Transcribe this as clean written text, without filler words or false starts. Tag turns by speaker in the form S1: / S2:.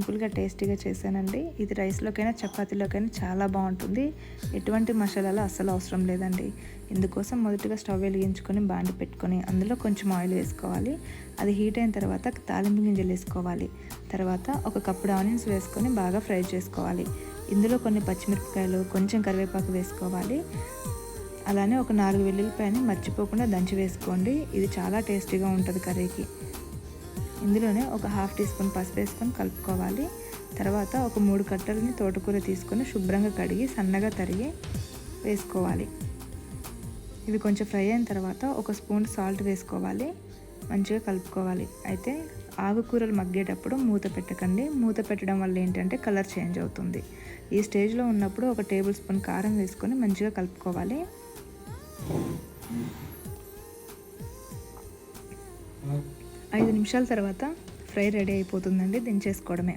S1: సింపుల్గా టేస్టీగా చేశానండి. ఇది రైస్లోకైనా చపాతీలోకైనా చాలా బాగుంటుంది. ఎటువంటి మసాలాలు అస్సలు అవసరం లేదండి. ఇందుకోసం మొదటగా స్టవ్ వెలిగించుకొని బాండి పెట్టుకొని అందులో కొంచెం ఆయిల్ వేసుకోవాలి. అది హీట్ అయిన తర్వాత తాలింపు గింజలు వేసుకోవాలి. తర్వాత ఒక కప్పుడు ఆనియన్స్ వేసుకొని బాగా ఫ్రై చేసుకోవాలి. ఇందులో కొన్ని పచ్చిమిరపకాయలు, కొంచెం కరివేపాకు వేసుకోవాలి. అలానే ఒక 4 వెల్లుల్లిపాయని మర్చిపోకుండా దంచి వేసుకోండి. ఇది చాలా టేస్టీగా ఉంటుంది కర్రీకి. ఇందులోనే ఒక 1/2 టీ స్పూన్ పసుపు వేసుకొని కలుపుకోవాలి. తర్వాత ఒక 3 కట్టలని తోటకూర తీసుకొని శుభ్రంగా కడిగి సన్నగా తరిగి వేసుకోవాలి. ఇవి కొంచెం ఫ్రై అయిన తర్వాత ఒక స్పూన్ సాల్ట్ వేసుకోవాలి. మంచిగా కలుపుకోవాలి. అయితే ఆకుకూరలు మగ్గేటప్పుడు మూత పెట్టకండి. మూత పెట్టడం వల్ల ఏంటంటే కలర్ చేంజ్ అవుతుంది. ఈ స్టేజ్లో ఉన్నప్పుడు ఒక టేబుల్ స్పూన్ కారం వేసుకొని మంచిగా కలుపుకోవాలి. 5 నిమిషాల తర్వాత ఫ్రై రెడీ అయిపోతుందండి. దించేసుకోవడమే.